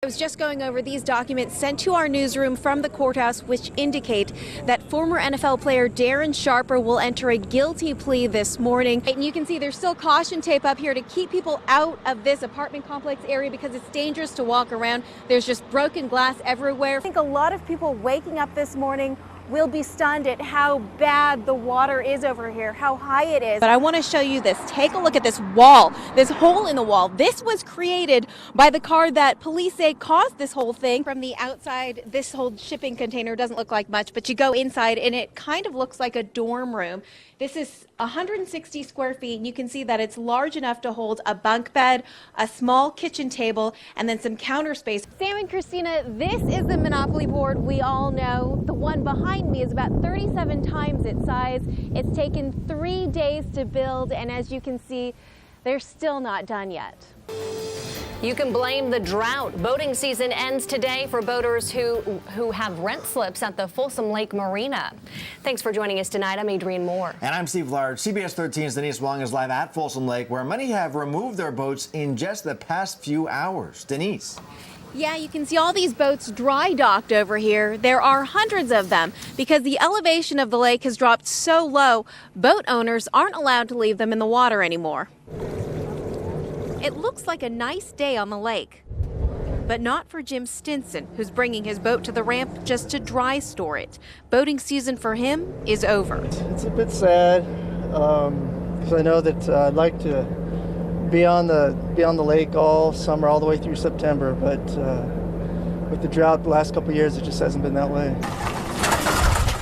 I was just going over these documents sent to our newsroom from the courthouse, which indicate that former NFL player Darren Sharper will enter a guilty plea this morning. And you can see there's still caution tape up here to keep people out of this apartment complex area because it's dangerous to walk around. There's just broken glass everywhere. I think a lot of people waking up this morning will be stunned at how bad the water is over here, how high it is. But I want to show you this. Take a look at this wall, this hole in the wall. This was created by the car that police say caused this whole thing. From the outside, this whole shipping container doesn't look like much, but you go inside and it kind of looks like a dorm room. This is 160 square feet, and you can see that it's large enough to hold a bunk bed, a small kitchen table, and then some counter space. Sam and Christina, this is the Monopoly board we all know. The one behind me is about 37 times its size. It's taken 3 days to build, and as you can see, they're still not done yet. You can blame the drought. Boating season ends today for boaters who have rent slips at the Folsom Lake Marina. Thanks for joining us tonight. I'm Adrienne Moore. And I'm Steve Large. CBS 13's Denise Wong is live at Folsom Lake, where many have removed their boats in just the past few hours. Denise. Yeah, you can see all these boats dry docked over here. There are hundreds of them because the elevation of the lake has dropped so low, boat owners aren't allowed to leave them in the water anymore. It looks like a nice day on the lake, but not for Jim Stinson, who's bringing his boat to the ramp just to dry store it. Boating season for him is over. It's a bit sad because I know that I'd like to be on the lake all summer, all the way through September, but with the drought the last couple of years, it just hasn't been that way.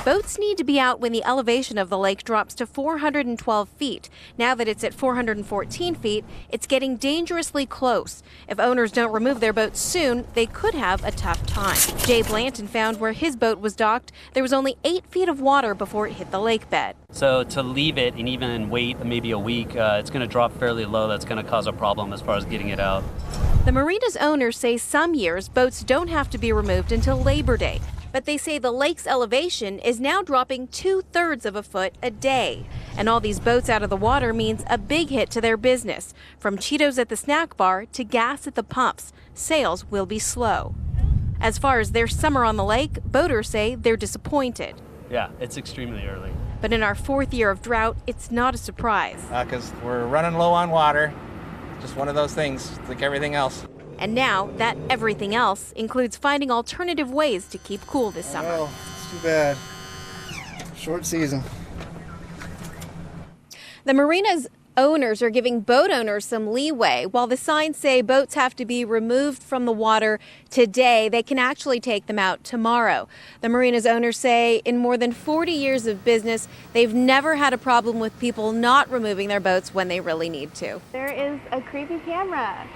Boats need to be out when the elevation of the lake drops to 412 feet. Now that it's at 414 feet, it's getting dangerously close. If owners don't remove their boats soon, they could have a tough time. Jay Blanton found where his boat was docked, there was only 8 feet of water before it hit the lake bed. So to leave it and even wait maybe a week, it's going to drop fairly low. That's going to cause a problem as far as getting it out. The marina's owners say some years boats don't have to be removed until Labor Day. But they say the lake's elevation is now dropping 2/3 of a foot a day. And all these boats out of the water means a big hit to their business. From Cheetos at the snack bar to gas at the pumps, sales will be slow. As far as their summer on the lake, boaters say they're disappointed. Yeah, it's extremely early. But in our 4th year of drought, it's not a surprise. Because we're running low on water. Just one of those things, like everything else. And now that everything else includes finding alternative ways to keep cool this summer. Oh, it's too bad. Short season. The marina's owners are giving boat owners some leeway. While the signs say boats have to be removed from the water today, they can actually take them out tomorrow. The marina's owners say in more than 40 years of business, they've never had a problem with people not removing their boats when they really need to. There is a creepy camera.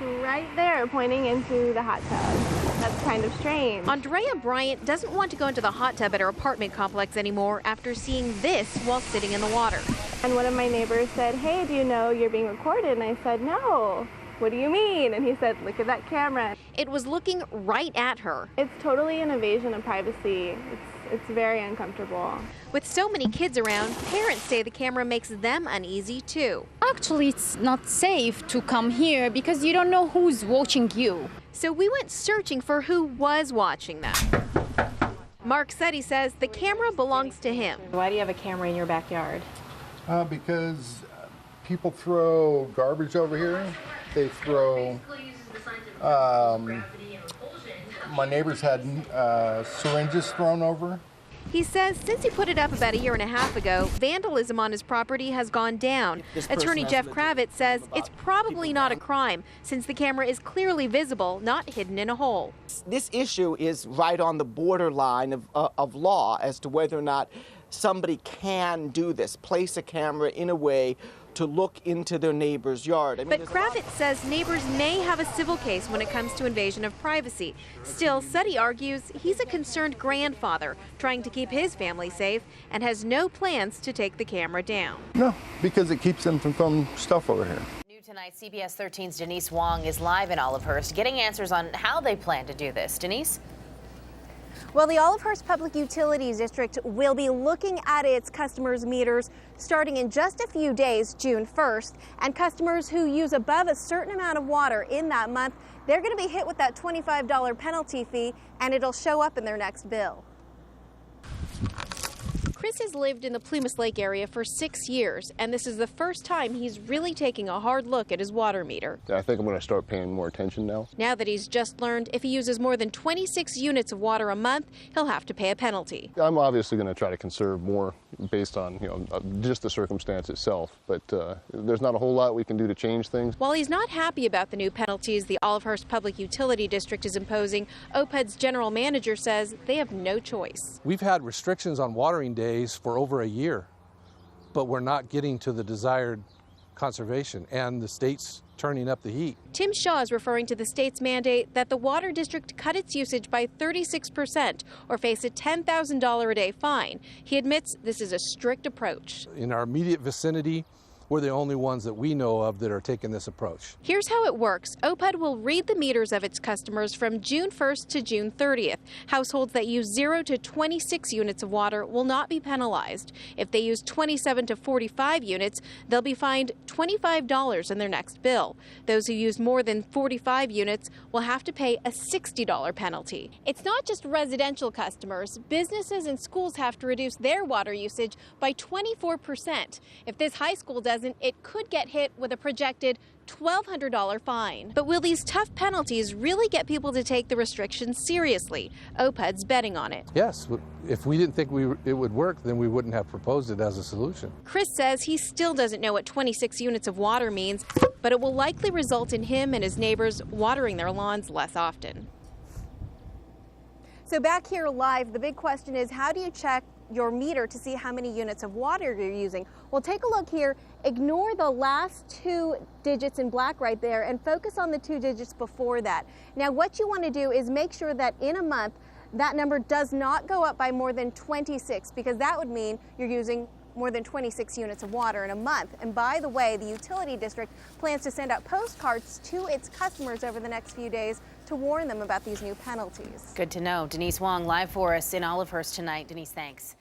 It's right there pointing into the hot tub. That's kind of strange. Andrea Bryant doesn't want to go into the hot tub at her apartment complex anymore after seeing this while sitting in the water. And one of my neighbors said, "Hey, do you know you're being recorded?" And I said, "No." "What do you mean?" And he said, "Look at that camera." It was looking right at her. It's totally an invasion of privacy. It's very uncomfortable. With so many kids around, parents say the camera makes them uneasy too. Actually, it's not safe to come here because you don't know who's watching you. So we went searching for who was watching them. Mark Seti says the camera belongs to him. Why do you have a camera in your backyard? Because people throw garbage over here. They throw, my neighbors had syringes thrown over. He says since he put it up about 1.5 years ago, vandalism on his property has gone down. Attorney Jeff Kravitz says it's probably not a crime since the camera is clearly visible, not hidden in a hole. This issue is right on the borderline of law as to whether or not somebody can do this, place a camera in a way to look into their neighbor's yard. But Kravitz says neighbors may have a civil case when it comes to invasion of privacy. Still, Seti argues he's a concerned grandfather trying to keep his family safe and has no plans to take the camera down. No, because it keeps them from throwing stuff over here. New tonight, CBS 13's Denise Wong is live in Olivehurst getting answers on how they plan to do this. Denise? Well, the Olivehurst Public Utilities District will be looking at its customers' meters starting in just a few days, June 1st. And customers who use above a certain amount of water in that month, they're going to be hit with that $25 penalty fee, and it'll show up in their next bill. Chris has lived in the Plumas Lake area for 6 years, and this is the first time he's really taking a hard look at his water meter. I think I'm going to start paying more attention now. Now that he's just learned if he uses more than 26 units of water a month, he'll have to pay a penalty. I'm obviously going to try to conserve more based on, just the circumstance itself, but there's not a whole lot we can do to change things. While he's not happy about the new penalties the Olivehurst Public Utility District is imposing, OPUD's general manager says they have no choice. We've had restrictions on watering days for over a year, but we're not getting to the desired conservation, and the state's turning up the heat. Tim Shaw is referring to the state's mandate that the water district cut its usage by 36% or face a $10,000 a day fine. He admits this is a strict approach. In our immediate vicinity, we're the only ones that we know of that are taking this approach. Here's how it works. OPUD will read the meters of its customers from June 1st to June 30th. Households that use 0 to 26 units of water will not be penalized. If they use 27 to 45 units, they'll be fined $25 in their next bill. Those who use more than 45 units will have to pay a $60 penalty. It's not just residential customers. Businesses and schools have to reduce their water usage by 24%. If this high school doesn't, it could get hit with a projected $1,200 fine. But will these tough penalties really get people to take the restrictions seriously? OPUD's betting on it. Yes, if we didn't think it would work, then we wouldn't have proposed it as a solution. Chris says he still doesn't know what 26 units of water means, but it will likely result in him and his neighbors watering their lawns less often. So back here live, the big question is, how do you check your meter to see how many units of water you're using? Well, take a look here. Ignore the last 2 digits in black right there and focus on the 2 digits before that. Now, what you want to do is make sure that in a month, that number does not go up by more than 26, because that would mean you're using more than 26 units of water in a month. And by the way, the utility district plans to send out postcards to its customers over the next few days to warn them about these new penalties. Good to know. Denise Wong live for us in Olivehurst tonight. Denise, thanks.